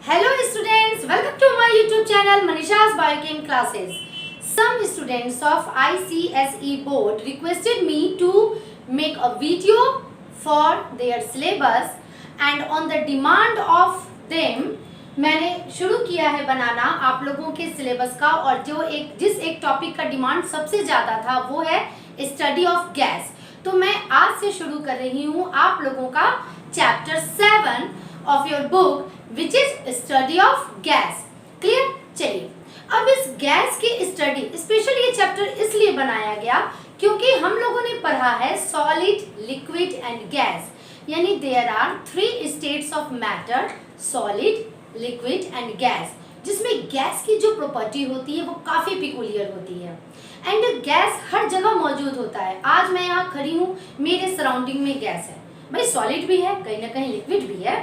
Hello students, welcome to my YouTube channel Manisha's Biochem Classes. Some students of ICSE board requested me to make a video for their syllabus and on the demand of them मैंने शुरू किया है बनाना आप लोगों के syllabus का। और जिस एक टॉपिक का डिमांड सबसे ज़्यादा था वो है स्टडी ऑफ गैस। तो मैं आज से शुरू कर रही हूँ आप लोगों का chapter 7 of your book which is study of gas. Clear? चलिए, अब इस गैस की स्टडी स्पेशली ये चैप्टर इसलिए बनाया गया क्योंकि हम लोगों ने पढ़ा है सॉलिड, लिक्विड एंड गैस, यानी there are 3 states of matter, solid, liquid and gas, जिसमें गैस की जो प्रॉपर्टी होती है वो काफी पिकुलियर होती है एंड गैस हर जगह मौजूद होता है। आज मैं यहाँ खड़ी हूँ, मेरे सराउंडिंग में गैस है, भाई सॉलिड भी है, कहीं ना कहीं लिक्विड भी है,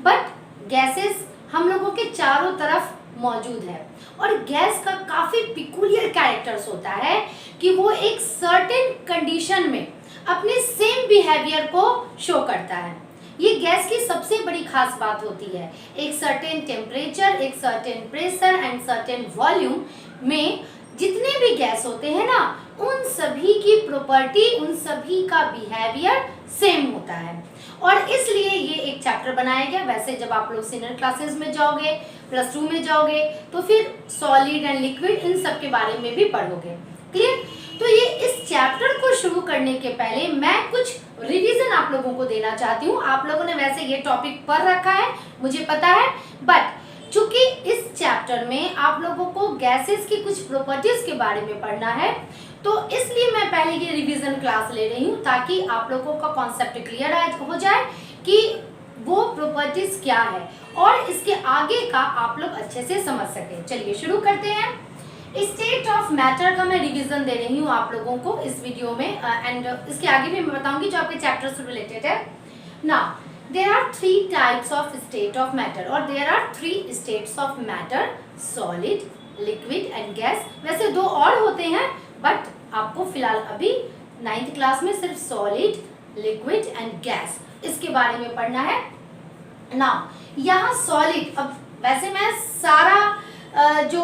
बट गैसेस हम लोगों के चारों तरफ मौजूद है। और गैस का काफी पिकुलियर कैरेक्टर्स होता है कि वो एक सर्टेन कंडीशन में अपने सेम बिहेवियर को शो करता है। ये गैस की सबसे बड़ी खास बात होती है, एक सर्टेन टेम्परेचर, एक certain pressure and certain volume में जितने भी गैस होते हैं ना, उन सभी की प्रॉपर्टी, उन सभी का बिहेवियर सेम होता है। और इसलिए ये एक चैप्टर बनाया गया। वैसे जब आप लोग सीनियर क्लासेस में जाओगे, +2 में जाओगे, तो फिर सॉलिड एंड लिक्विड इन सब के बारे में भी पढ़ोगे। क्लियर? तो ये इस चैप्टर को शुरू करने के पहले मैं कुछ रिवीजन आप लोगों को देना चाहती हूँ। आप लोगों ने वैसे ये टॉपिक पढ़ रखा है, मुझे पता है, बट चूंकि इस चैप्टर में आप लोगों को गैसेस की कुछ प्रॉपर्टीज के बारे में पढ़ना है, तो इसलिए मैं पहले ये रिवीजन क्लास ले रही हूँ ताकि आप लोगों का कॉन्सेप्ट क्लियर हो जाए कि वो प्रॉपर्टीज क्या है और इसके आगे का आप लोग अच्छे से समझ सके। चलिए शुरू करते हैं। स्टेट ऑफ मैटर का मैं रिवीजन दे रही हूँ आप लोगों को इस वीडियो में एंड इसके आगे भी मैं बताऊंगी जो आपके चैप्टर से रिलेटेड है। Now there are 3 types of state of matter और there are 3 states of matter, solid, liquid and gas। वैसे 2 और होते हैं बट आपको फिलहाल अभी 9th क्लास में सिर्फ सॉलिड, लिक्विड एंड गैस इसके बारे में पढ़ना है। नाउ यहाँ सॉलिड, अब वैसे मैं सारा जो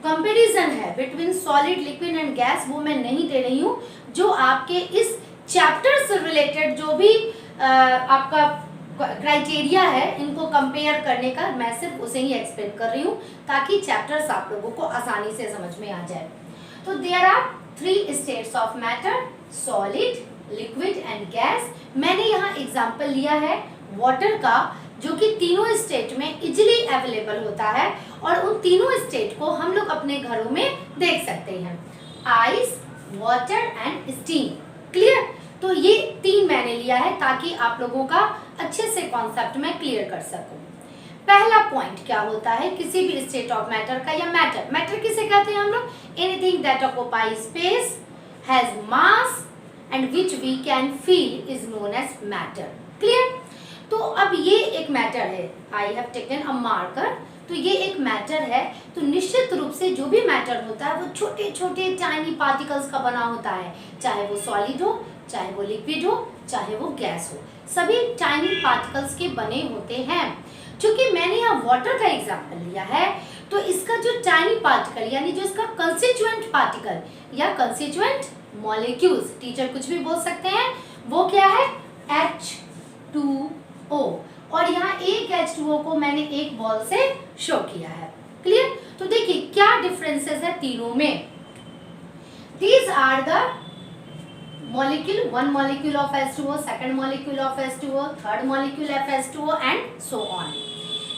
कंपैरिजन है between solid, liquid and gas वो मैं नहीं दे रही हूँ। जो आपके इस चैप्टर से रिलेटेड जो भी आपका क्राइटेरिया है इनको कंपेयर करने का, मैं सिर्फ उसे ही एक्सप्लेन कर रही हूँ ताकि चैप्टर्स आप लोगों को आसानी से समझ में आ जाए। तो there are 3 states of matter, solid, liquid and gas. मैंने यहाँ एग्जांपल लिया है वाटर का, जो कि तीनों स्टेट में इजीली अवेलेबल होता है और उन तीनों स्टेट को हम लोग अपने घरों में देख सकते हैं, ice, water and steam. Clear? तो ये 3 मैंने लिया है ताकि आप लोगों का अच्छे से कॉन्सेप्ट में क्लियर कर सकूं। पहला पॉइंट क्या होता है किसी भी स्टेट ऑफ मैटर का, या मैटर किसे कहते हैं हम लोग? Anything that occupy space, has mass and which we can feel is known as matter. Clear? तो अब ये एक मैटर है, I have taken a marker, तो ये एक मैटर है। तो निश्चित रूप से जो भी मैटर होता है वो छोटे छोटे टाइनी पार्टिकल्स का बना होता है, चाहे वो सॉलिड हो, चाहे वो लिक्विड हो, चाहे वो गैस हो, सभी टाइनी पार्टिकल्स के बने होते हैं। क्योंकि मैंने यहाँ वाटर का एग्जांपल लिया है तो इसका जो टाइनी पार्टिकल यानी जो इसका कंस्टिट्यूएंट पार्टिकल या कंस्टिट्यूएंट मॉलिक्यूल्स, टीचर कुछ भी बोल सकते हैं, वो क्या है? H2O। और यहाँ एक H2O को मैंने एक बॉल से शो किया है। क्लियर? तो देखिए क्या डिफरेंसेस है तीनों में। These are the molecule, one molecule of H2O, second molecule of H2O, third molecule of H2O and so on।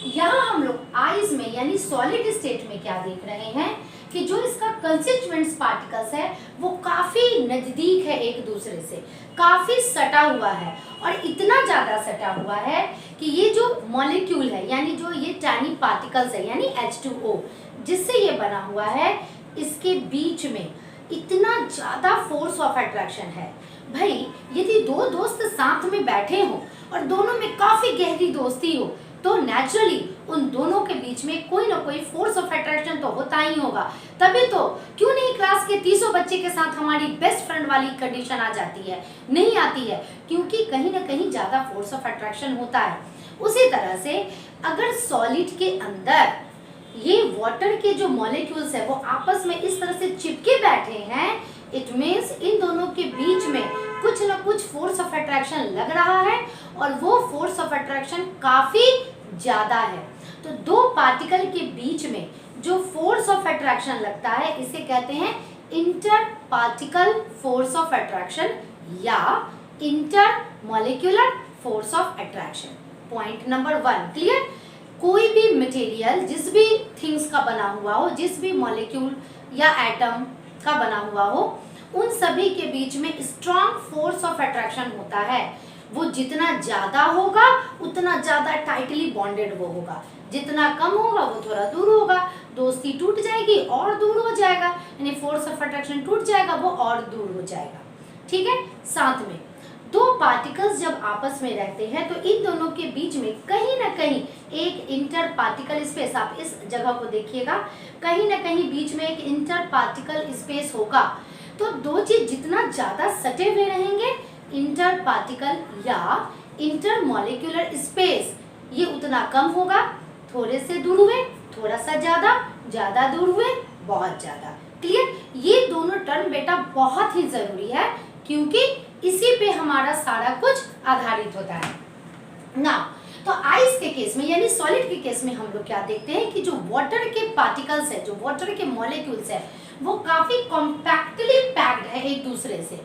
यहाँ हम लोग आइस में यानी सॉलिड स्टेट में क्या देख रहे हैं कि जो इसका कंस्टिट्यूएंट्स पार्टिकल्स है वो काफी नजदीक है, एक दूसरे से काफी सटा हुआ है और इतना ज्यादा सटा हुआ है कि ये जो मॉलिक्यूल है यानी जो ये टाइनी पार्टिकल्स है यानी H2O जिससे ये बना हुआ है, इसके बीच में इतना ज्यादा फोर्स ऑफ अट्रैक्शन है। भाई यदि 2 दोस्त साथ में बैठे हो और दोनों में काफी गहरी दोस्ती हो तो नेचुरली उन दोनों के बीच में कोई ना कोई फोर्स ऑफ अट्रैक्शन तो होता ही होगा। तभी तो क्यों नहीं क्लास के 300 बच्चे के साथ हमारी बेस्ट फ्रेंड वाली कंडीशन आ जाती है? नहीं आती है, क्योंकि कहीं ना कहीं ज्यादा फोर्स ऑफ अट्रैक्शन होता है। उसी तरह से अगर सॉलिड के अंदर ये वाटर के जो मॉलिक्यूल्स है वो आपस में इस तरह से चिपके बैठे हैं, इट मीन्स इन दोनों के बीच में कुछ ना कुछ फोर्स ऑफ अट्रैक्शन लग रहा है और वो फोर्स ऑफ अट्रैक्शन काफी ज्यादा है। तो दो पार्टिकल के बीच में जो फोर्स ऑफ अट्रैक्शन लगता है इसे कहते हैं inter particle force of attraction या inter molecular force of attraction. Point number 1 clear. कोई भी मटेरियल जिस भी थिंग्स का बना हुआ हो, जिस भी मॉलिक्यूल या एटम का बना हुआ हो, उन सभी के बीच में स्ट्रॉन्ग फोर्स ऑफ अट्रैक्शन होता है। वो जितना ज्यादा होगा उतना ज्यादा टाइटली बॉन्डेड वो होगा, जितना कम होगा वो थोड़ा दूर होगा, दोस्ती टूट जाएगी और दूर हो जाएगा, यानी फोर्स ऑफ अट्रैक्शन टूट जाएगा वो और दूर हो जाएगा। ठीक है। साथ में दो पार्टिकल्स जब आपस में रहते हैं तो इन दोनों के बीच में कहीं ना कहीं एक इंटर पार्टिकल स्पेस, आप इस जगह को देखिएगा, कहीं ना कहीं बीच में एक इंटर पार्टिकल स्पेस होगा। तो दो चीज जितना ज्यादा सटे हुए रहेंगे, इंटर पार्टिकल या इंटर मॉलिक्यूलर स्पेस, ये उतना कम होगा। थोड़े से दूर हुए थोड़ा सा ज्यादा, ज्यादा दूर हुए बहुत ज्यादा। क्लियर। ये दोनों टर्म बेटा बहुत ही जरूरी है क्योंकि इसी पे हमारा सारा कुछ आधारित होता है ना। तो आइस के केस में यानी सॉलिड के केस में हम लोग क्या देखते हैं कि जो वाटर के पार्टिकल्स है, जो वाटर के मॉलिक्यूल्स है, वो काफी कॉम्पैक्टली पैक्ड है एक दूसरे से।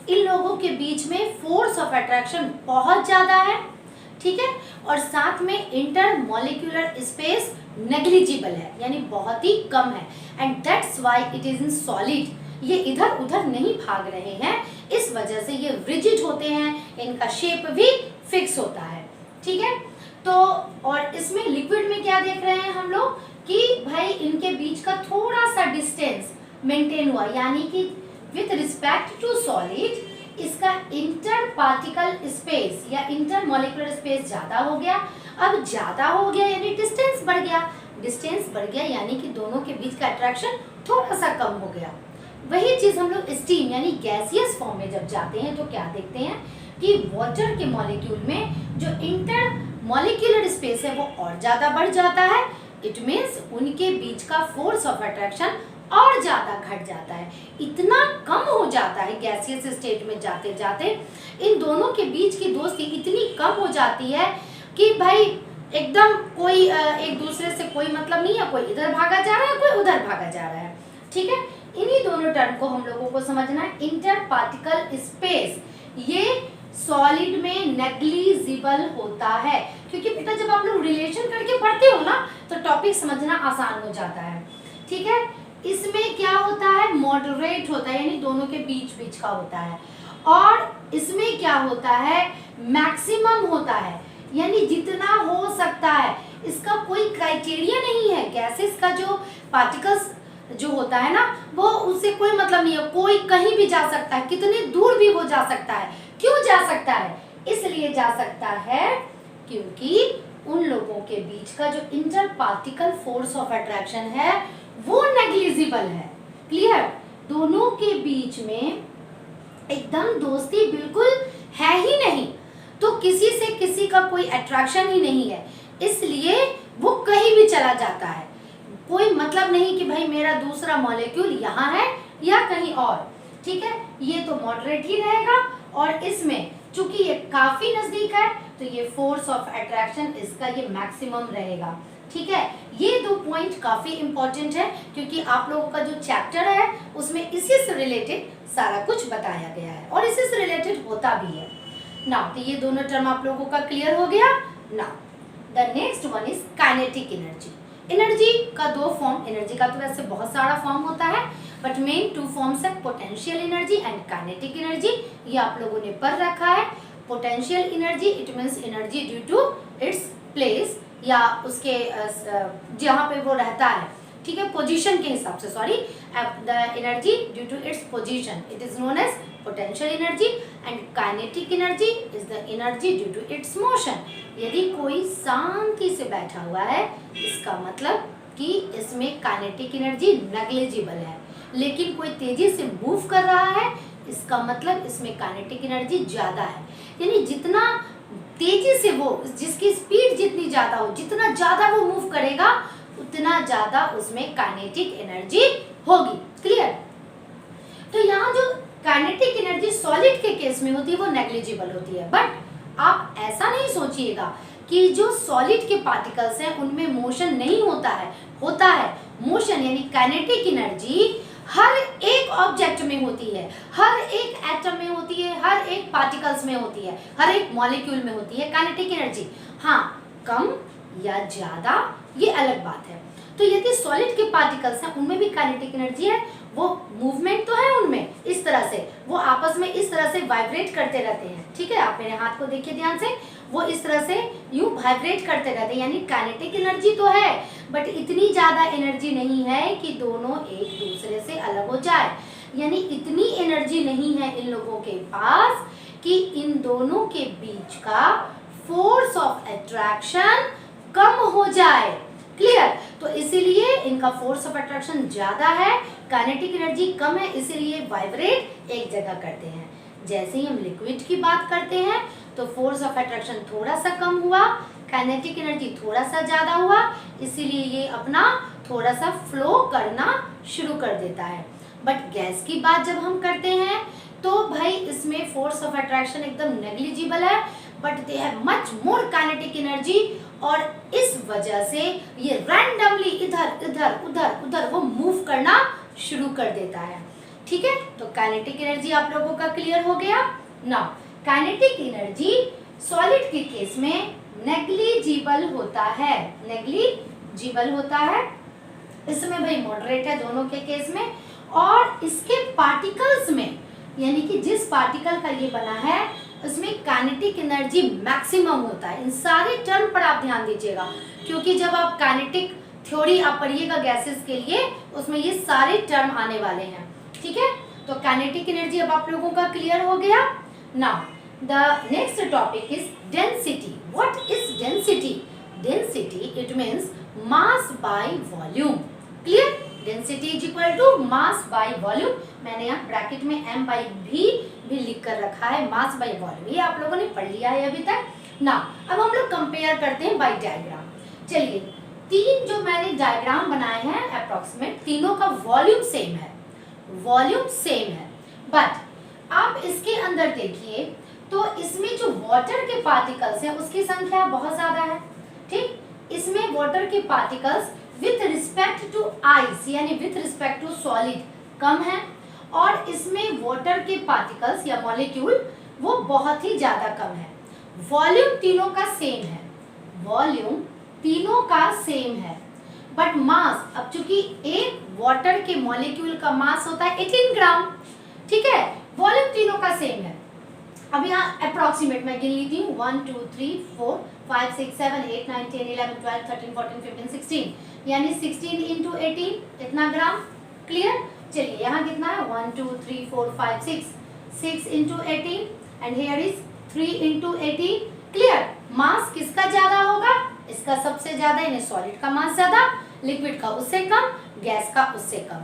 इन लोगों के बीच में फोर्स ऑफ अट्रैक्शन बहुत ज्यादा है। ठीक है। और साथ में इंटर मॉलिक्यूलर स्पेस नेग्लिजिबल है, यानी बहुत ही कम है। And that's why it is in solid. ये इधर उधर नहीं भाग रहे हैं, इस वजह से ये रिजिड होते हैं, इनका शेप भी फिक्स होता है। ठीक है। तो और इसमें लिक्विड में क्या देख रहे हैं हम लोग कि भाई इनके बीच का थोड़ा सा डिस्टेंस मेंटेन हुआ, यानी कि विथ रिस्पेक्ट टू सॉलिड इसका इंटर पार्टिकल स्पेस या इंटर मॉलिक्यूलर स्पेस ज्यादा हो गया। अब ज्यादा हो गया यानी डिस्टेंस बढ़ गया, डिस्टेंस बढ़ गया यानी कि दोनों के बीच का अट्रैक्शन थोड़ा सा कम हो गया। वही चीज हम लोग स्टीम यानी गैसियस फॉर्म में जब जाते हैं तो क्या देखते हैं कि वाटर के मॉलिक्यूल में जो इंटर मॉलिक्यूलर स्पेस है वो और ज्यादा बढ़ जाता है। इट मीन्स उनके बीच का फोर्स ऑफ अट्रैक्शन और ज्यादा घट जाता है, इतना कम हो जाता है गैसियस स्टेट में जाते जाते। इन दोनों के बीच की दोस्ती इतनी कम हो जाती है कि भाई एकदम कोई एक दूसरे से कोई मतलब नहीं है, कोई इधर भागा जा रहा है कोई उधर भागा जा रहा है। ठीक है। इन्हीं दोनों टर्म को हम लोगों को समझना है। इंटर पार्टिकल स्पेस ये सॉलिड में नेग्लिजिबल होता है, क्योंकि बेटा जब आप लोग रिलेशन करके पढ़ते हो ना तो टॉपिक समझना आसान हो जाता है। ठीक है। इसमें क्या होता है, मॉडरेट होता है, यानी दोनों के बीच बीच का होता है। और इसमें क्या होता है, मैक्सिमम होता है, यानी जितना हो सकता है। इसका कोई क्राइटेरिया नहीं है। गैसेस का जो पार्टिकल्स जो होता है ना वो उससे कोई मतलब नहीं है, कोई कहीं भी जा सकता है, कितने दूर भी वो जा सकता है। क्यों जा सकता है, इसलिए जा सकता है क्योंकि उन लोगों के बीच का जो inter particle force of attraction है वो नेग्लिजिबल है। क्लियर। दोनों के बीच में एकदम दोस्ती बिल्कुल है ही नहीं, तो किसी से किसी का कोई अट्रैक्शन ही नहीं है, इसलिए वो कहीं भी चला जाता है। कोई मतलब नहीं कि भाई मेरा दूसरा मॉलिक्यूल यहाँ है या कहीं और। ठीक है। ये तो मॉडरेट ही रहेगा और इसमें चूंकि ये काफी नजदीक है तो ये फोर्स ऑफ अट्रैक्शन इसका ये मैक्सिमम रहेगा। ठीक है। ये दो पॉइंट काफी इंपॉर्टेंट है क्योंकि आप लोगों का जो चैप्टर है उसमें इसी से रिलेटेड सारा कुछ बताया गया है और इसी से रिलेटेड होता भी है ना। तो ये दोनों टर्म आप लोगों का क्लियर हो गया ना। The next one is kinetic energy. Energy का दो फॉर्म, एनर्जी का तो वैसे बहुत सारा फॉर्म होता है बट मेन टू फॉर्म्स है potential energy and kinetic energy. ये आप लोगों ने पढ़ रखा है। Potential energy it means energy due to its place या उसके जहाँ पे वो रहता है। ठीक है। पोजीशन के हिसाब से, sorry, the energy due to its position it is known as potential energy and kinetic energy is the energy due to its motion. यदि कोई शांति से बैठा हुआ है इसका मतलब कि इसमें काइनेटिक एनर्जी नेग्लिजिबल है, लेकिन कोई तेजी से मूव कर रहा है इसका मतलब इसमें काइनेटिक एनर्जी ज्यादा है। यानी जितना तेजी से वो, जिसकी स्पीड जितनी ज्यादा हो, जितना ज्यादा वो मूव करेगा उतना ज्यादा उसमें काइनेटिक एनर्जी होगी। क्लियर? तो यहाँ जो काइनेटिक एनर्जी सॉलिड के केस में होती है वो नेग्लिजिबल होती है। बट आप ऐसा नहीं सोचिएगा कि जो सॉलिड के पार्टिकल्स हैं उनमें मोशन नहीं होता है, होता है मोशन, यानी काइनेटिक एनर्जी हर एक ऑब्जेक्ट में होती है, हर एक एटम में होती है, हर एक पार्टिकल्स में होती है, हर एक मॉलिक्यूल में होती है काइनेटिक एनर्जी। हाँ, कम या ज्यादा ये अलग बात है। तो यदि सॉलिड के पार्टिकल्स हैं उनमें भी काइनेटिक एनर्जी है, वो मूवमेंट तो है उनमें, इस तरह से वो आपस में इस तरह से वाइब्रेट करते रहते हैं। ठीक है, आप मेरे हाथ को देखिए ध्यान से, वो इस तरह से यूं वाइब्रेट करते रहते हैं, यानी काइनेटिक एनर्जी तो है बट इतनी ज्यादा एनर्जी नहीं है कि दोनों एक दूसरे से अलग हो जाए। यानी इतनी एनर्जी नहीं है इन लोगों के पास कि इन दोनों के बीच का फोर्स ऑफ अट्रैक्शन कम हो जाए। क्लियर? तो इसीलिए इनका फोर्स ऑफ अट्रैक्शन ज्यादा है, काइनेटिक एनर्जी कम है, इसीलिए वाइब्रेट एक जगह करते हैं। जैसे ही हम लिक्विड की बात करते हैं तो फोर्स ऑफ अट्रैक्शन थोड़ा सा कम हुआ, काइनेटिक एनर्जी थोड़ा सा ज्यादा हुआ, इसीलिए ये अपना थोड़ा सा फ्लो करना शुरू कर देता है। बट गैस की बात जब हम करते हैं तो भाई इसमें फोर्स ऑफ अट्रैक्शन एकदम नेग्लिजिबल है, but they have much more kinetic energy, और इस वजह से ये रैंडमली इधर इधर उधर उधर वो मूव करना शुरू कर देता है। ठीक है, तो काइनेटिक एनर्जी आप लोगों का क्लियर हो गया। नाउ काइनेटिक एनर्जी सॉलिड के केस में नेग्लिजिबल होता है, नेग्लिजिबल होता है, इसमें भाई मॉडरेट है दोनों के केस में। और इसके पार्टिकल्स में, यानी कि जिस पार्टिकल का ये बना है उसमें काइनेटिक एनर्जी मैक्सिमम होता है। इन सारे टर्म पर आप ध्यान दीजिएगा, क्योंकि जब आप काइनेटिक थ्योरी आप पढ़िएगा गैसेस के लिए, उसमें ये सारे टर्म आने वाले हैं। ठीक है, तो काइनेटिक एनर्जी अब आप लोगों का क्लियर हो गया। Now the next topic is density. What is density? Density it means mass by volume. Clear? Density is equal to mass by volume. मैंने यहाँ ब्रैकेट में m बाई भी लिख कर रखा है, मास बाय वॉल्यूम, ये आप लोगों ने पढ़ लिया है अभी तक ना। अब हम लोग कंपेयर करते हैं बाय डायग्राम। चलिए, तीन जो मैंने डायग्राम बनाए हैं अप्रोक्सीमेट, तीनों का वॉल्यूम सेम है, वॉल्यूम सेम है, बट आप इसके अंदर देखिए तो इसमें जो वाटर के पार्टिकल्स हैं उसकी संख्या बहुत ज्यादा है। ठीक, इसमें वाटर के particles with respect to ice, यानी विथ रिस्पेक्ट टू सॉलिड कम है, और इसमें वाटर के पार्टिकल्स या मॉलिक्यूल वो बहुत ही ज्यादा कम है। वॉल्यूम तीनों का सेम है, वॉल्यूम तीनों का सेम है, बट मास, अब चूंकि एक वाटर के मॉलिक्यूल का मास होता है 18 ग्राम, ठीक है, वॉल्यूम तीनों का सेम है। अब यहाँ अप्रोक्सीमेट मैं गिन लेती हूँ 1 2 3 4 5 6 7 8 9 10 11 12 13 14 15 16, यानी 16 इंटू 18 इतना ग्राम। क्लियर? चलिए यहाँ कितना है 1 2 3 4 5 6 into 18 and here is 3 into 18। Clear? Mass किसका ज्यादा होगा? इसका सबसे ज्यादा, यानी सॉलिड का मास ज्यादा, लिक्विड का उससे कम, गैस का उससे कम,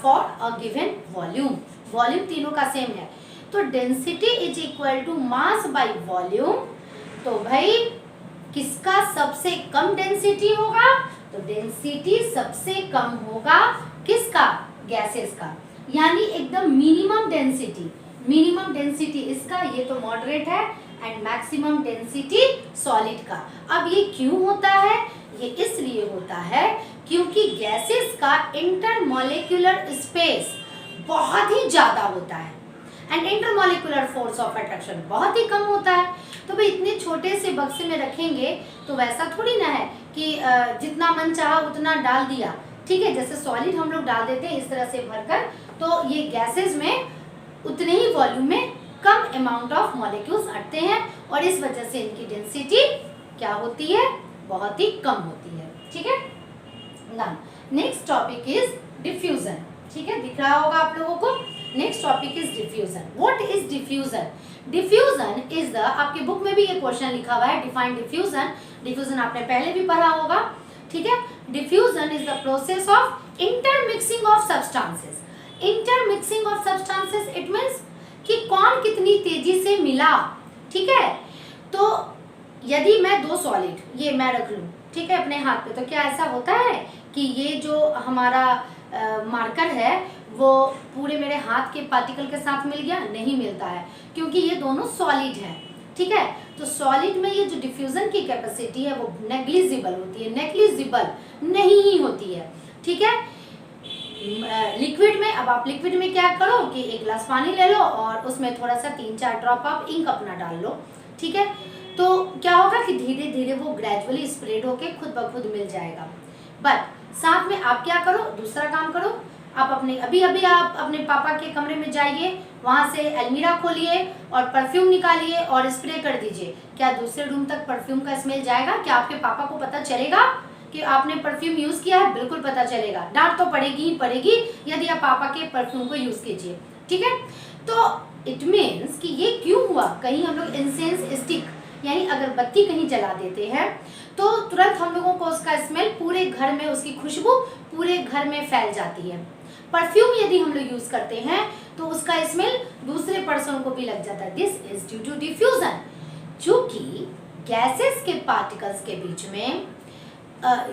for a given volume. Volume तीनों का सेम है, तो density is equal to mass by volume. तो भाई किसका सबसे कम डेंसिटी होगा? तो डेंसिटी सबसे कम होगा किसका? गैसेस का, यानी एकदम मिनिमम डेंसिटी, मिनिमम डेंसिटी इसका, ये तो मॉडरेट है, एंड मैक्सिमम डेंसिटी सॉलिड का। अब ये क्यों होता है? ये इसलिए होता है क्योंकि गैसेस का इंटरमॉलिक्यूलर स्पेस बहुत ही ज्यादा होता है and intermolecular force of attraction बहुत ही कम होता है। तो भाई इतने छोटे से बक्से में रखेंगे तो वैसा थोड़ी ना है कि जितना मन चाहा उतना डाल दिया। ठीक है, जैसे सॉलिड हम लोग डाल देते हैं इस तरह से भरकर, तो ये गैसेस में उतने ही वॉल्यूम में कम अमाउंट ऑफ मॉलिक्यूल्स अटते हैं, और इस वजह से इनकी डेंसिटी क्या होती है? बहुत ही कम होती है। ठीक है, नेक्स्ट टॉपिक इज डिफ्यूजन। ठीक है, दिख रहा होगा आप लोगों को। Next topic is diffusion. What is diffusion? Diffusion is the, आपके बुक में भी ये क्वेश्चन लिखा हुआ है, डिफाइन डिफ्यूजन। डिफ्यूजन आपने पहले भी पढ़ा होगा। ठीक है, diffusion is the process of intermixing of substances. Intermixing of substances it means कि कौन कितनी तेजी से मिला। ठीक है, तो यदि मैं दो सॉलिड, ये मैं रख लूँ, ठीक है, अपने हाथ पे, तो क्या ऐसा होता है कि ये जो हमारा मार्कर है वो पूरे मेरे हाथ के पार्टिकल के साथ मिल गया? नहीं मिलता है, क्योंकि ये दोनों सॉलिड हैं, ठीक है। तो सॉलिड में ये जो डिफ्यूजन की कैपेसिटी है वो नेग्लिजिबल होती है, नेग्लिजिबल नहीं ही होती है, ठीक है। लिक्विड में, अब आप लिक्विड में क्या करो कि एक गिलास पानी ले लो और उसमें थोड़ा सा 3-4 ड्रॉप आप इंक अपना डाल लो, ठीक है। तो क्या होगा कि धीरे धीरे वो ग्रेजुअली स्प्रेड होके खुद ब खुद मिल जाएगा। बट साथ में आप क्या करो, दूसरा काम करो, आप अपने अभी आप अपने पापा के कमरे में जाइए, वहां से अलमीरा खोलिए और परफ्यूम निकालिए और स्प्रे कर दीजिए। क्या दूसरे रूम तक परफ्यूम का स्मेल जाएगा? क्या आपके पापा को पता चलेगा कि आपने परफ्यूम यूज किया है? बिल्कुल पता चलेगा, डांट तो पड़ेगी ही पड़ेगी यदि आप पापा के परफ्यूम को यूज कीजिए, ठीक है। तो इट मीन्स कि ये क्यों हुआ, कहीं हम लोग इंसेंस स्टिक यानी अगरबत्ती कहीं जला देते हैं तो तुरंत हम लोगों को उसका स्मेल पूरे घर में, उसकी खुशबू पूरे घर में फैल जाती है। परफ्यूम यदि हम लोग यूज करते हैं तो उसका स्मेल दूसरे पर्सन को भी लग जाता है। This is due to diffusion. चूंकि गैसेस के पार्टिकल्स के बीच में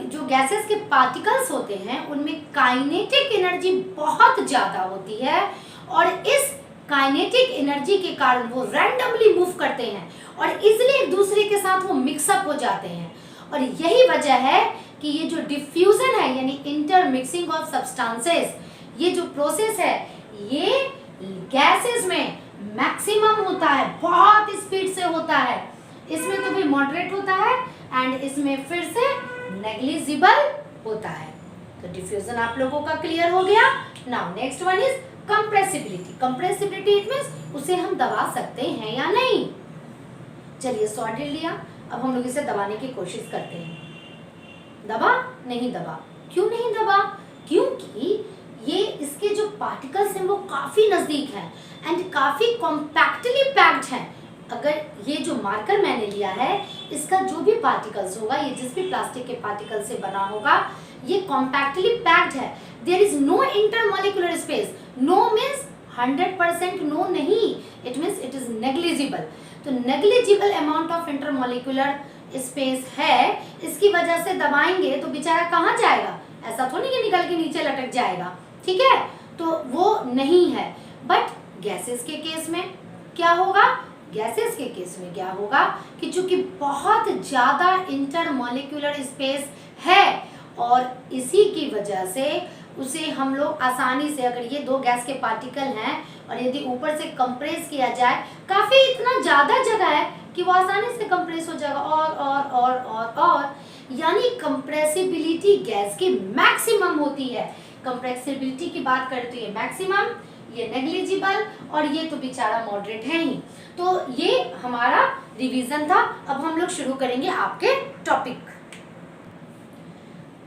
जो गैसेस के पार्टिकल्स होते हैं उनमें काइनेटिक एनर्जी बहुत ज्यादा होती है और इस काइनेटिक एनर्जी के कारण वो रैंडमली मूव करते हैं और इजीली एक दूसरे के साथ वो मिक्सअप हो जाते हैं। और यही वजह है कि ये जो डिफ्यूजन है यानी इंटरमिक्सिंग ऑफ सब्सटेंसेस, ये जो प्रोसेस है ये गैसेस में मैक्सिमम होता है, बहुत स्पीड से होता है। इसमें तो भी मॉडरेट होता है एंड इसमें फिर से नेग्लिजिबल होता है। तो डिफ्यूजन आप लोगों का क्लियर हो गया। Now next one is compressibility. Compressibility it means उसे हम दबा सकते हैं या नहीं। चलिए सॉर्टेड लिया, अब हम लोग इसे दबाने की कोशिश करते हैं। दबा? नहीं दबा। क्यों नहीं दबा? क्योंकि ये इसके जो पार्टिकल्स हैं वो काफी नजदीक हैं एंड काफी कॉम्पैक्टली पैक्ड हैं। अगर ये जो मार्कर मैंने लिया है इसका जो भी पार्टिकल्स होगा, ये जिस भी प्लास्टिक के पार्टिकल से बना होगा, ये कॉम्पैक्टली पैक्ड है। There is no intermolecular space. No means 100% no नहीं, it means it is negligible. तो negligible amount of intermolecular space है, इसकी वजह से दबाएंगे तो बेचारा कहाँ जाएगा? ऐसा तो नहीं कि निकल के नीचे लटक जाएगा, ठीक है। तो वो नहीं है। बट गैसेस के केस में क्या होगा? गैसेस के केस में क्या होगा कि चूंकि बहुत ज्यादा इंटरमॉलिक्यूलर स्पेस है और इसी की वजह से उसे हम लोग आसानी से, अगर ये दो गैस के पार्टिकल हैं और यदि ऊपर से कंप्रेस किया जाए, काफी इतना ज्यादा जगह है कि वो आसानी से कंप्रेस हो जाएगा और यानी कंप्रेसिबिलिटी गैस की मैक्सिमम होती है। कंप्रेसिबिलिटी की बात करते हैं मैक्सिमम, ये नेग्लिजिबल और ये तो बेचारा मॉडरेट है ही। तो ये हमारा रिवीजन था। अब हम लोग शुरू करेंगे आपके topic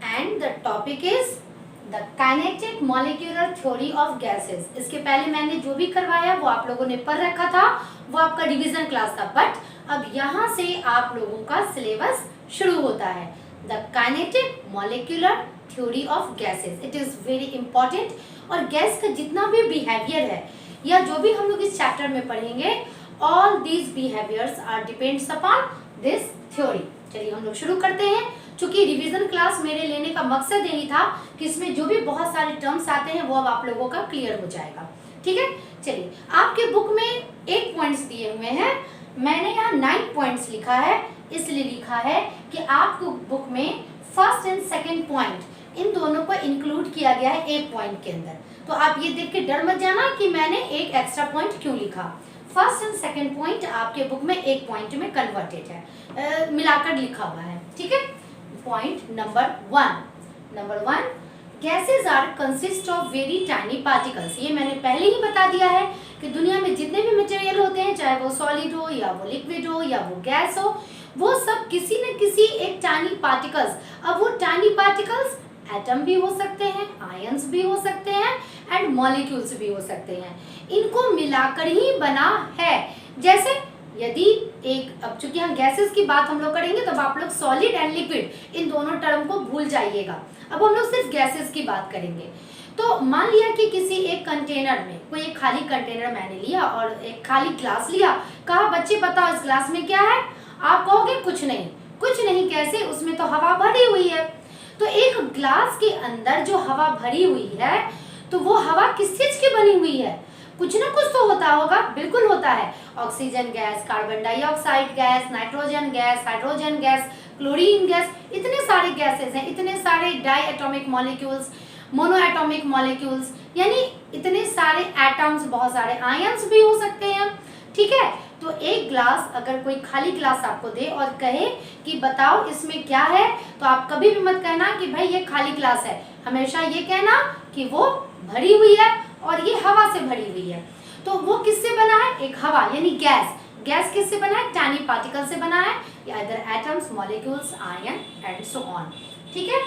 and the topic is the kinetic molecular theory of gases. इसके पहले मैंने जो भी करवाया वो आप लोगों ने पढ़ रखा था, वो आपका रिवीजन क्लास था। बट अब यहाँ से आप लोगों का सिलेबस शुरू होता है। The kinetic molecular theory of gases, it is very important. और गैस का जितना भी बिहेवियर है या जो भी हम लोग इस चैप्टर में पढ़ेंगे, all these behaviours are depends upon this theory. चलिए हम लोग शुरू करते हैं। चूंकि रिवीजन क्लास मेरे लेने का मकसद यही था कि इसमें जो भी बहुत सारे टर्म्स आते हैं वो अब आप लोगों का क्लियर हो जाएगा, ठीक है। चलिए, आपके बुक में 8 पॉइंट्स दिए हुए हैं, मैंने यहाँ 9 पॉइंट्स लिखा है। इसलिए लिखा है कि आपको बुक में first and second point in दोनों को इंक्लूड किया गया है एक पॉइंट के अंदर। तो आप ये देख के डर मत जाना कि मैंने एक एक्स्ट्रा पॉइंट क्यों लिखा। फर्स्ट एंड सेकेंड पॉइंट आपके बुक में एक पॉइंट में कन्वर्टेड है, मिलाकर लिखा हुआ है, ठीक है। Point number 1, gases are consist of very tiny particles. ये मैंने पहले ही बता दिया है कि दुनिया में जितने भी मटेरियल होते हैं, चाहे वो सॉलिड हो या वो लिक्विड हो या वो गैस हो, वो सब किसी न किसी एक टाइनी पार्टिकल्स, अब वो टाइनी पार्टिकल्स एटम भी हो सकते हैं, आयंस भी हो सकते हैं एंड मॉलिक्यूल्स भी हो सकते हैं, इनको मिलाकर ही बना है। जैसे यदि एक, अब चूंकि हम गैसेस की बात हम लोग करेंगे तब आप लोग सॉलिड एंड लिक्विड इन दोनों टर्म को भूल जाइएगा। अब हम लोग सिर्फ गैसेस की बात करेंगे। तो मान लिया कि किसी एक कंटेनर में, कोई एक खाली कंटेनर मैंने लिया और एक खाली ग्लास लिया, कहा बच्चे बताओ इस ग्लास में क्या है? आप कहोगे कुछ नहीं, कुछ नहीं कैसे, उसमें तो हवा भरी हुई है। तो एक ग्लास के अंदर जो हवा भरी हुई है, तो वो हवा किस चीज की बनी हुई है? कुछ ना कुछ तो होता होगा, बिल्कुल होता है। Oxygen gas, carbon dioxide gas, nitrogen gas, hydrogen gas, chlorine gas, इतने सारे गैसेस हैं, इतने सारे diatomic molecules, monoatomic molecules, यानी इतने सारे एटम्स, बहुत सारे आयंस भी हो सकते हैं। ठीक है, तो एक ग्लास, अगर कोई खाली ग्लास आपको दे और कहे कि बताओ इसमें क्या है, तो आप कभी भी मत कहना कि भाई ये खाली ग्लास है, हमेशा ये कहना कि वो भरी हुई है और ये हवा से भरी हुई है। तो वो किससे बना है? एक हवा यानी गैस। गैस किससे बना है? टाइनी पार्टिकल से बना है, या इधर atoms, molecules, ion and so on. ठीक है,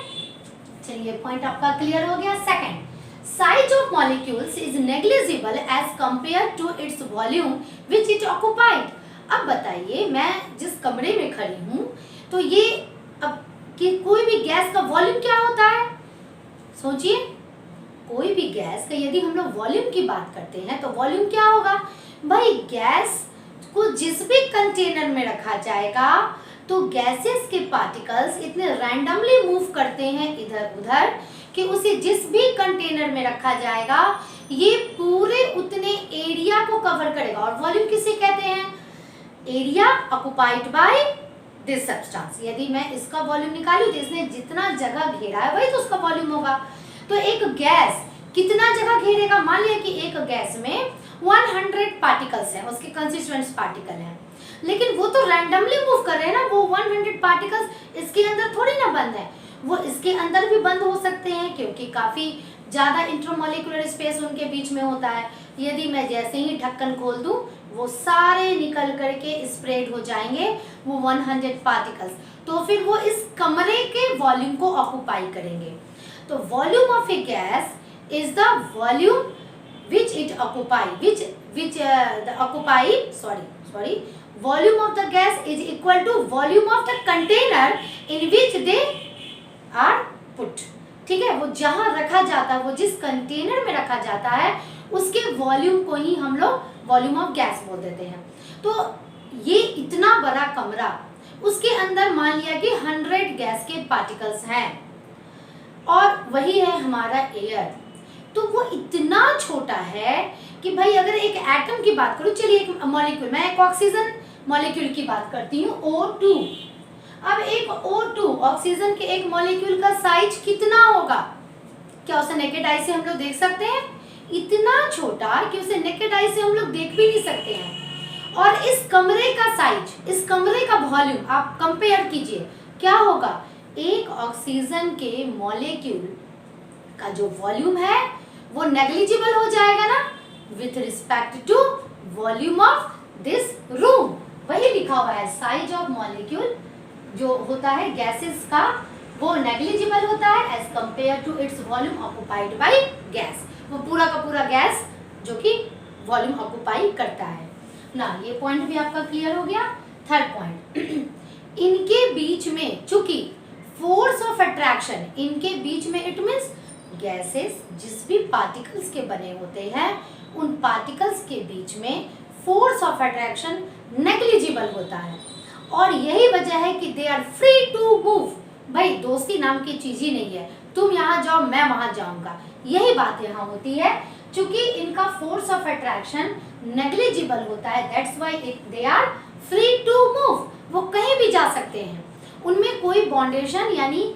चलिए पॉइंट आपका क्लियर हो गया। Second, size of molecules is negligible as compare to its volume which it occupied. अब बताइए, मैं जिस कमरे में खड़ी हूँ, तो ये अब कि कोई भी गैस का वॉल्यूम क्या होता है? सोचिए, कोई भी गैस का यदि हम लोग वॉल्यूम की बात करते हैं तो वॉल्यूम क्या होगा? भाई गैस को जिस भी कंटेनर में रखा जाएगा, तो गैसेस के पार्टिकल्स इतने रैंडमली मूव करते हैं इधर उधर कि उसे जिस भी कंटेनर में रखा जाएगा, ये पूरे उतने एरिया को कवर करेगा। और वॉल्यूम किसे कहते हैं? Area occupied by this substance. यदि मैं इसका वॉल्यूम निकालूं तो इसने जितना जगह घेरा है वही तो उसका वॉल्यूम होगा। तो एक गैस कितना जगह घेरेगा? मान लिया कि एक गैस में 100 पार्टिकल्स हैं, उसके कंस्टिट्यूएंट्स पार्टिकल हैं, लेकिन वो तो रैंडमली मूव कर रहे हैं ना। वो 100 पार्टिकल्स इसके अंदर थोड़ी ना बंद है, वो इसके अंदर भी बंद हो सकते हैं, क्योंकि काफी ज्यादा इंटरमॉलिक्यूलर स्पेस उनके बीच में होता है। यदि मैं जैसे ही ढक्कन खोल दूं, वो सारे निकल करके स्प्रेड हो जाएंगे, वो 100 पार्टिकल्स, तो फिर वो इस कमरे के वॉल्यूम को ऑक्युपाई करेंगे। तो volume of A gas is the volume which it occupy, volume of the gas is equal to volume of the container in which they are put। ठीक है, वो जहां रखा जाता है, वो जिस कंटेनर में रखा जाता है, उसके वॉल्यूम को ही हम लोग वॉल्यूम ऑफ गैस बोल देते हैं। तो ये इतना बड़ा कमरा, उसके अंदर मान लिया कि 100 गैस के पार्टिकल्स हैं, और वही है हमारा एयर। तो वो इतना छोटा है कि भाई अगर एक एटम की बात करूं, चलिए एक मॉलिक्यूल, मैं एक ऑक्सीजन मॉलिक्यूल की बात करती हूँ, O2। अब एक O2 ऑक्सीजन के एक मॉलिक्यूल का साइज कितना होगा? क्या उसे नेकेड आई से हम लोग देख सकते हैं? इतना छोटा कि उसे नेकेड आई से हम लोग देख भी नहीं सकते हैं। और इस कमरे का साइज, इस कमरे का वॉल्यूम आप कंपेयर कीजिए, क्या होगा? एक ऑक्सीजन के मॉलिक्यूल का जो वॉल्यूम है वो नेग्लिजिबल हो जाएगा ना with respect to volume of this room. वही लिखा हुआ है, साइज ऑफ मॉलिक्यूल जो होता है गैसेस का, वो नेग्लिजिबल होता है as compare to its volume occupied by gas. वो पूरा का पूरा गैस जो कि वॉल्यूम ऑक्युपाई करता है ना। ये पॉइंट भी आपका क्लियर हो गया। थर्ड पॉइंट, इनके बीच में चूंकि फोर्स ऑफ अट्रैक्शन, इनके बीच में, इट मीन्स गैसेस जिस भी पार्टिकल्स के बने होते हैं, उन पार्टिकल्स के बीच में फोर्स ऑफ अट्रैक्शन नेग्लिजिबल होता है। और यही वजह है कि they are free to move. भाई दोस्ती नाम की चीज ही नहीं है, तुम यहाँ जाओ मैं वहां जाऊंगा, यही बात यहाँ होती है। क्योंकि इनका फोर्स ऑफ अट्रैक्शन नेग्लिजिबल होता है, that's why they are free to move. वो कहीं भी जा सकते हैं, उनमें कोई बॉन्डेशन यानी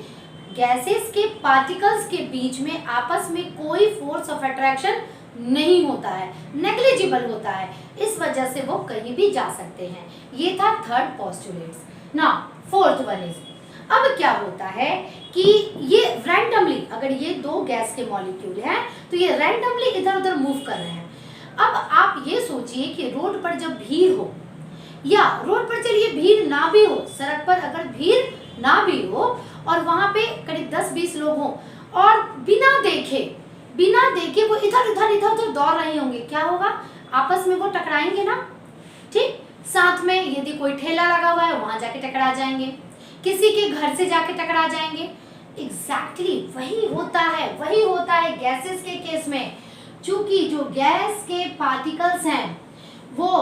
गैसेस के पार्टिकल्स के बीच में आपस में कोई फोर्स ऑफ अट्रैक्शन नहीं होता है, नेग्लिजिबल होता है, इस वजह से वो कहीं भी जा सकते हैं। ये था थर्ड पोस्टुलेट्स। ना फोर्थ वन इज, अब क्या होता है कि ये रैंडमली, अगर ये दो गैस के मॉलिक्यूल हैं तो ये रैंडमली इधर उधर मूव कर रहे हैं। अब आप ये सोचिए कि रोड पर जब भीड़ हो, या रोड पर चलिए भीड़ ना भी हो, सड़क पर अगर भीड़ ना भी हो और वहां पे करीब 10-20 लोग हों और बिना देखे वो इधर उधर दौड़ रहे होंगे, क्या होगा? आपस में वो टकराएंगे ना। ठीक, साथ में यदि कोई ठेला लगा हुआ है वहां जाके टकरा जाएंगे, किसी के घर से जाके टकरा जाएंगे। एग्जैक्टली वही होता है गैसेस के केस में। चूंकि जो गैस के पार्टिकल्स हैं वो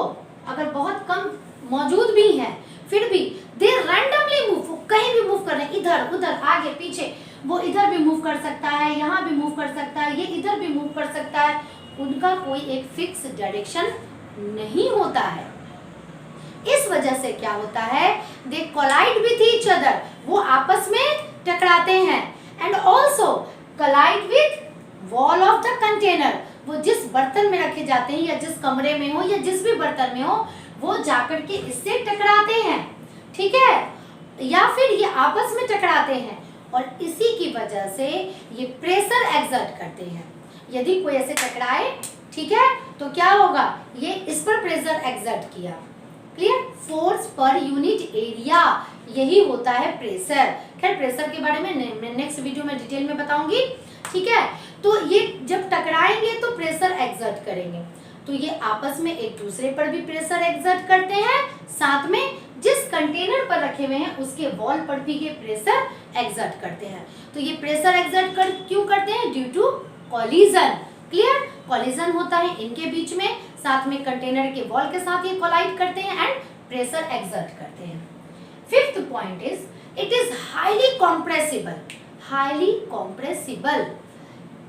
अगर बहुत कम मौजूद भी हैं, फिर भी दे रैंडमली मूव, वो कहीं भी मूव कर रहे हैं, इधर उधर आगे पीछे, वो इधर भी मूव कर सकता है, यहाँ भी मूव कर सकता है, ये इधर भी मूव कर सकता है, उनका कोई एक फिक्स डायरेक्शन नहीं होता है। इस वजह से क्या होता है, they collide with each other, वो आपस में टकराते हैं, and also collide with wall of the container, वो जिस बर्तन में रखे जाते हैं या जिस कमरे में हो या जिस भी बर्तन में हो, वो जाकर के इससे टकराते हैं, ठीक है, या फिर ये आपस में टकराते हैं, और इसी की वजह से ये प्रेशर एक्सर्ट करते हैं। यदि कोई ऐसे टकराए, ठीक है, तो क्या होगा, ये इस पर प्रेशर एक्सर्ट किया, clear, force per unit area, यही होता है प्रेशर। खैर प्रेशर के बारे में नेक्स्ट वीडियो में डिटेल में बताऊंगी, ठीक है। तो ये जब टकराएंगे तो प्रेशर एक्सर्ट करेंगे, तो ये आपस में एक दूसरे पर भी प्रेशर एक्सर्ट करते हैं, साथ में जिस कंटेनर पर रखे हुए हैं उसके वॉल पर भी ये प्रेशर एक्सर्ट करते हैं। तो ये प्रेशर एक्सर्ट क्यों करते हैं, due to collision, clear, collision होता है इनके बीच में, साथ में कंटेनर के वॉल के साथ ये कोलाइड करते हैं एंड प्रेशर एक्सर्ट करते हैं। Fifth point is it is highly compressible, highly compressible,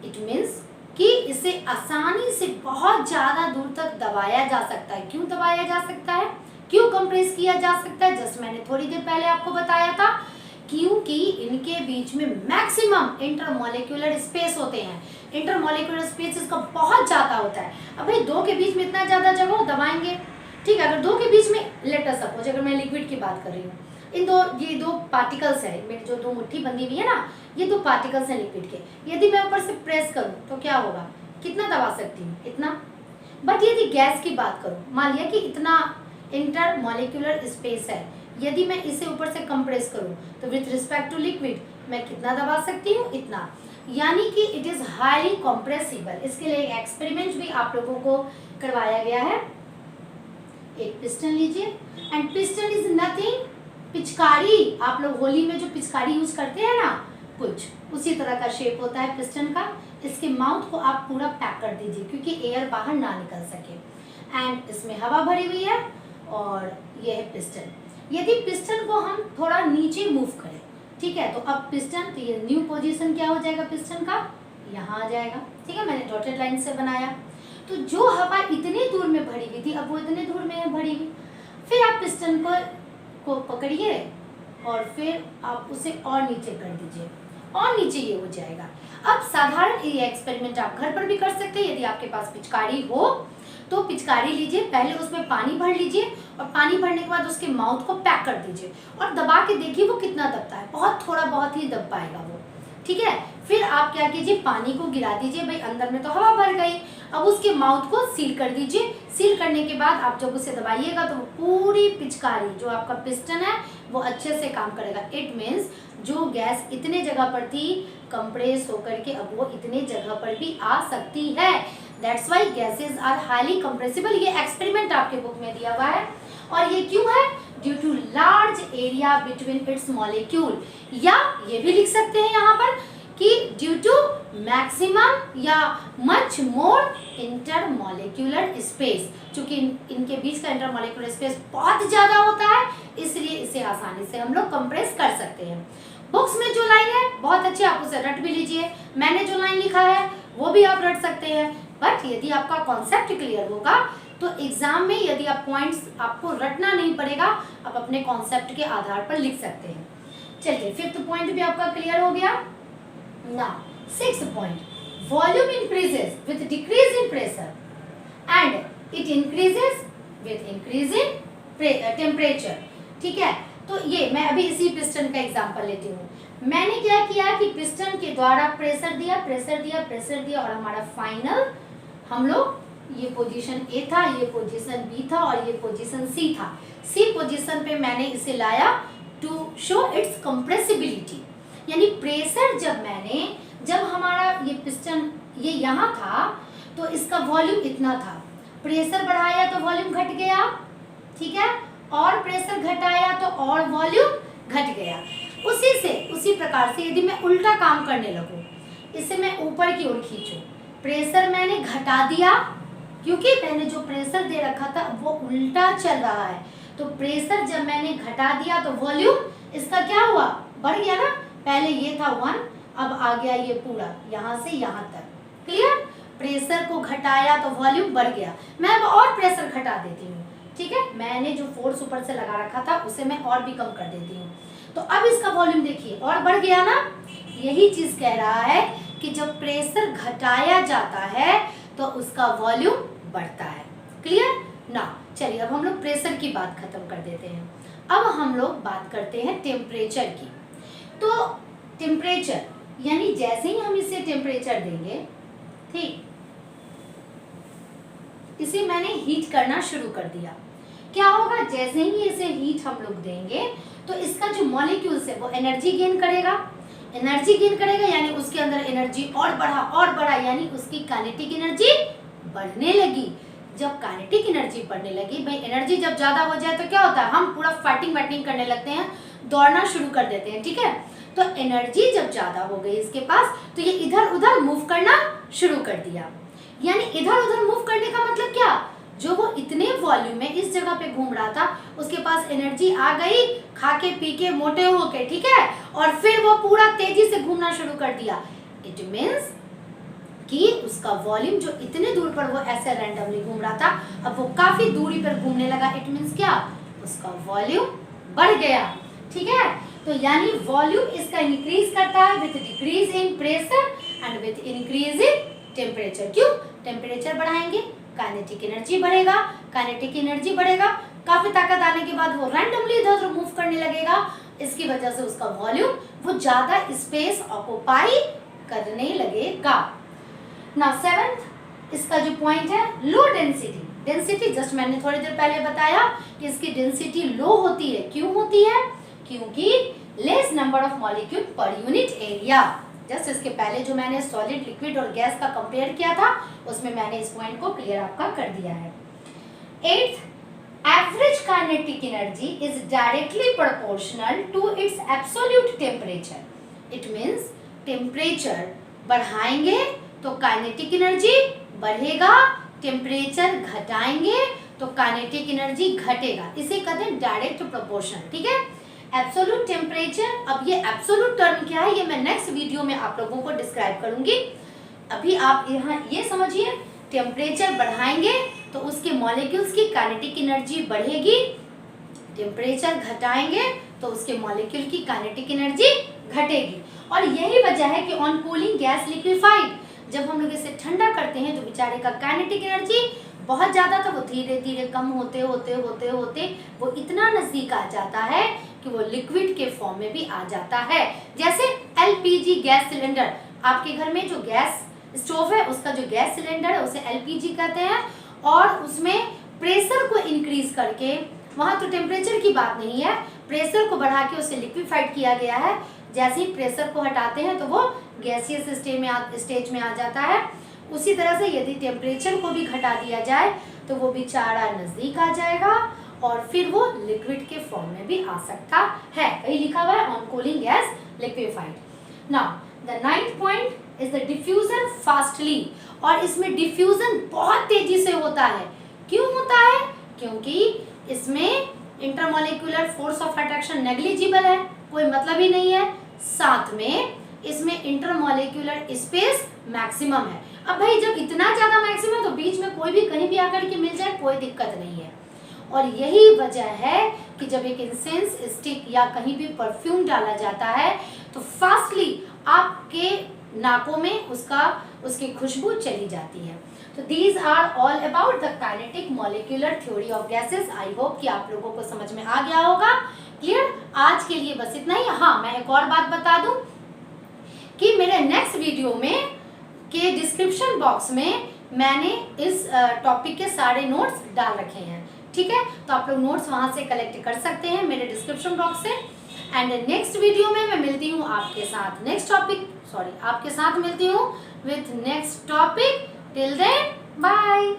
it means कि इसे आसानी से बहुत ज्यादा दूर तक दबाया जा सकता है। क्यों दबाया जा सकता है, क्यों कंप्रेस किया जा सकता है, जस्ट मैंने थोड़ी देर पहले आपको बताया था, क्योंकि इनके बीच में मैक्सिमम इंटरमॉलिक्यूलर स्पेस होते हैं। इंटरमॉलिक्यूलर स्पेस इसका बहुत ज्यादा होता है। अब भाई दो के बीच में इतना ज्यादा जगह हो, दबाएंगे, ठीक है, अगर दो के बीच में लेट अस सपोज, अगर मैं लिक्विड की बात कर रही हूँ, इन दो, ये दो पार्टिकल्स है, मेरी जो दो मुट्ठी बंधी हुई है ना, ये दो पार्टिकल्स हैं लिक्विड के, यदि मैं ऊपर से प्रेस करूँ तो क्या होगा, कितना दबा सकती हूँ, इतना। बट यदि गैस की बात करूँ, मान लिया कि इतना इंटरमॉलिक्यूलर स्पेस है, यदि मैं इसे ऊपर से कंप्रेस करूँ तो विथ रिस्पेक्ट टू लिक्विड मैं कितना दबा सकती हूँ, इतना, यानी कि इट इज हाईली कॉम्प्रेसिबल। इसके लिए एक एक्सपेरिमेंट भी आप लोगों को करवाया गया है। एक पिस्टन लीजिए, एंड पिस्टन इज नथिंग, पिचकारी, आप लोग होली में जो पिचकारी यूज करते हैं ना, कुछ उसी तरह का शेप होता है पिस्टन का। इसके माउथ को आप पूरा पैक कर दीजिए क्योंकि एयर बाहर ना निकल सके, एंड इसमें हवा भरी हुई है, और ये है पिस्टन। यदि पिस्टन को हम थोड़ा नीचे मूव करें, ठीक है, तो अब पिस्टन, तो ये न्यू पोजीशन क्या हो जाएगा पिस्टन का, यहाँ आ जाएगा, ठीक है, मैंने डॉटेड लाइन से बनाया। तो जो हवा इतनी दूर में भरी हुई थी, अब वो इतने दूर में है भरी हुई, फिर आप पिस्टन को पकड़िए और फिर आप उसे और नीचे कर दीजिए, और नीचे ये हो जाएगा। अब साधारण ये एक्सपेरिमेंट आप घर पर भी कर सकते हैं। यदि आपके पास पिचकारी हो तो पिचकारी लीजिए, पहले उसमें पानी भर लीजिए, और पानी भरने के बाद उसके माउथ को पैक कर दीजिए और दबा के देखिए वो कितना दबता है, बहुत थोड़ा बहुत ही दब पाएगा वो, ठीक है। फिर आप क्या कीजिए, पानी को गिरा दीजिए, भाई अंदर में तो हवा भर गई, अब उसके माउथ को सील कर दीजिए। सील करने के बाद आप जब उसे दबाइएगा तो पूरी पिचकारी, जो आपका पिस्टन है, वो अच्छे से काम करेगा। इट मीन्स जो गैस इतने जगह पर थी, कंप्रेस होकर के अब वो इतने जगह पर भी आ सकती है। That's why gases are highly compressible. ये एक्सपेरिमेंट आपके बुक में दिया हुआ है, और ये क्यों है, due to large area between its molecule, या ये भी लिख सकते हैं यहाँ पर कि ड्यू टू मैक्सिमम या मच मोर इंटरमॉलिक्यूलर स्पेस। चूंकि इनके बीच का इंटरमॉलिक्यूलर स्पेस बहुत ज्यादा होता है, इसलिए इसे आसानी से हम लोग कंप्रेस कर सकते हैं। बुक्स में जो लाइन है बहुत अच्छी, आप उसे रट भी लीजिए, मैंने जो लाइन लिखा है वो भी आप रट सकते हैं। बट यदि आपका कॉन्सेप्ट क्लियर होगा तो एग्जाम में यदि आप पॉइंट्स, आपको रटना नहीं पड़ेगा, आप अपने कॉन्सेप्ट के आधार पर लिख सकते हैं। चलिए, फिफ्थ पॉइंट भी आपका क्लियर हो गया। Now, sixth point, volume increases with decrease in pressure and it increases with increase in temperature, ठीक है। तो ये मैं अभी इसी पिस्टन का एग्जांपल लेती हूँ। मैंने क्या किया कि पिस्टन के द्वारा प्रेशर दिया, प्रेशर दिया, प्रेशर दिया, और हमारा फाइनल, हम लोग ये पोजीशन ए था, ये पोजीशन बी था, और ये पोजीशन सी था। सी पोजीशन पे मैंने इसे लाया टू शो इट्स कंप्रेसिबिलिटी, यानी प्रेशर जब हमारा ये पिस्टन ये यहाँ था तो इसका वॉल्यूम इतना था, प्रेशर बढ़ाया तो वॉल्यूम घट गया, ठीक है, और प्रेशर घटाया तो और वॉल्यूम घट गया। उसी प्रकार से यदि मैं उल्टा काम करने लगूं, इसे मैं ऊपर की ओर खींचूं, प्रेशर मैंने घटा दिया क्योंकि मैंने जो प्रेशर दे रखा था वो उल्टा चल रहा है, तो प्रेशर जब मैंने घटा दिया तो वॉल्यूम इसका क्या हुआ, बढ़ गया ना। पहले ये था 1, अब आ गया ये पूरा यहाँ से यहाँ तक। क्लियर, प्रेशर को घटाया तो वॉल्यूम बढ़ गया। मैं अब और प्रेशर घटा देती हूँ, ठीक है। मैंने जो फोर्स ऊपर से लगा रखा था उसे मैं और भी कम कर देती हूँ, तो अब इसका वॉल्यूम देखिए और बढ़ गया ना। यही चीज कह रहा है कि जब प्रेशर घटाया जाता है तो उसका वॉल्यूम बढ़ता है। क्लियर ना। चलिए अब हम लोग प्रेशर की बात खत्म कर देते हैं। अब हम लोग बात करते हैं टेम्परेचर की। तो टेम्परेचर यानी जैसे ही हम इसे टेम्परेचर देंगे, ठीक, इसे मैंने हीट करना शुरू कर दिया। क्या होगा, जैसे ही इसे हीट हम लोग देंगे तो इसका जो मॉलिक्यूल्स है वो एनर्जी गेन करेगा। एनर्जी गेन करेगा यानी उसके अंदर एनर्जी और बढ़ा यानी उसकी काइनेटिक एनर्जी बढ़ने लगी। जब काइनेटिक एनर्जी बढ़ने लगी, भाई एनर्जी जब ज्यादा हो जाए तो क्या होता है, हम पूरा फाइटिंग करने लगते हैं, दौड़ना शुरू कर देते हैं, ठीक है। तो एनर्जी जब ज्यादा हो गई इसके पास तो ये इधर उधर मूव करना शुरू कर दिया। यानी इधर उधर मूव करने का मतलब क्या, जो वो इतने वॉल्यूम में इस जगह पे घूम रहा था उसके पास एनर्जी आ गई, खा के पी के मोटे हो के, ठीक है, और फिर वो पूरा तेजी से घूमना शुरू कर दिया। इट मीन्स कि उसका वॉल्यूम जो इतने दूर पर वो ऐसे रैंडमली घूम रहा था, अब वो काफी दूरी पर घूमने लगा। इट मीन्स क्या, उसका वॉल्यूम बढ़ गया, ठीक है। तो यानी वॉल्यूम इसका इंक्रीज करता है with decrease in pressure and with increase in temperature. क्यों, टेम्परेचर बढ़ाएंगे, काइनेटिक एनर्जी बढ़ेगा, काइनेटिक एनर्जी बढ़ेगा, काफी ताकत आने के बाद वो रैंडमली इधर उधर मूव करने लगेगा। इसकी वजह से उसका वॉल्यूम वो ज्यादा स्पेस ऑक्युपाई करने लगेगा। नाउ 7th इसका जो पॉइंट है, लो डेंसिटी। डेंसिटी जस्ट मैंने थोड़ी देर पहले बताया कि इसकी डेंसिटी लो होती है। क्यों होती है, क्योंकि less number of molecule per unit area. Just इसके पहले जो मैंने सॉलिड, लिक्विड और गैस का कंपेयर किया था उसमें मैंने इस पॉइंट को क्लियर आपका कर दिया है। 8th, average kinetic energy is directly proportional to its absolute temperature. It means temperature बढ़ाएंगे तो काइनेटिक एनर्जी बढ़ेगा, टेम्परेचर घटाएंगे तो काइनेटिक एनर्जी घटेगा। इसे कहते हैं डायरेक्ट प्रोपोर्शन, ठीक है। एब्सोल्यूट टेम्परेचर, अब ये एब्सोल्यूट टर्म क्या है ये मैं नेक्स्ट वीडियो में आप लोगों को डिस्क्राइब करूंगी। अभी आप यहाँ ये समझिए, टेम्परेचर बढ़ाएंगे तो उसके मॉलिक्यूल्स की काइनेटिक एनर्जी बढ़ेगी, टेम्परेचर घटाएंगे तो उसके मॉलिक्यूल की काइनेटिक एनर्जी घटेगी। और यही वजह है कि ऑन कूलिंग गैस लिक्विफाइड, जब हम लोग इसे ठंडा करते हैं तो बेचारे का काइनेटिक एनर्जी बहुत ज्यादा था, वो धीरे धीरे कम होते होते होते होते वो इतना नजदीक आ जाता है कि वो लिक्विड के फॉर्म में भी आ जाता है। जैसे एलपीजी गैस सिलेंडर, आपके घर में जो गैस स्टोव है उसका जो गैस सिलेंडर है उसे एलपीजी कहते हैं, और उसमें प्रेशर को इंक्रीज करके, वहां तो टेम्परेचर की बात नहीं है, प्रेशर को बढ़ा के उसे लिक्विफाइड किया गया है। जैसे ही प्रेशर को हटाते हैं तो वो गैसियस स्टेज में आ जाता है। उसी तरह से यदि टेम्परेचर को भी घटा दिया जाए तो वो बेचारा नजदीक आ जाएगा और फिर वो लिक्विड के फॉर्म में भी आ सकता है। कहीं लिखा हुआ है on cooling gas liquefied. Now the 9th point is the diffusion fastly, और इसमें डिफ्यूजन बहुत तेजी से होता है। क्यों होता है, क्योंकि इसमें intermolecular force of attraction negligible है, कोई मतलब ही नहीं है। साथ में इसमें इंटरमॉलिक्यूलर स्पेस मैक्सिमम है। अब भाई जब इतना ज्यादा मैक्सिमम है तो बीच में कोई भी कहीं भी आकर के मिल जाए कोई दिक्कत नहीं है। और यही वजह है कि जब एक इंसेंस स्टिक या कहीं भी परफ्यूम डाला जाता है तो फास्टली आपके नाकों में उसकी खुशबू चली जाती है। तो these are all about the kinetic molecular theory of gases. I hope कि आप लोगों को समझ में आ गया होगा। क्लियर, आज के लिए बस इतना ही। हाँ, मैं एक और बात बता दूं कि मेरे नेक्स्ट वीडियो में के डिस्क्रिप्शन बॉक्स में मैंने इस टॉपिक के सारे नोट्स डाल रखे हैं, ठीक है। तो आप लोग नोट्स वहां से कलेक्ट कर सकते हैं मेरे डिस्क्रिप्शन बॉक्स से। एंड नेक्स्ट वीडियो में मैं मिलती हूँ आपके साथ आपके साथ मिलती हूँ with next topic. Till then bye.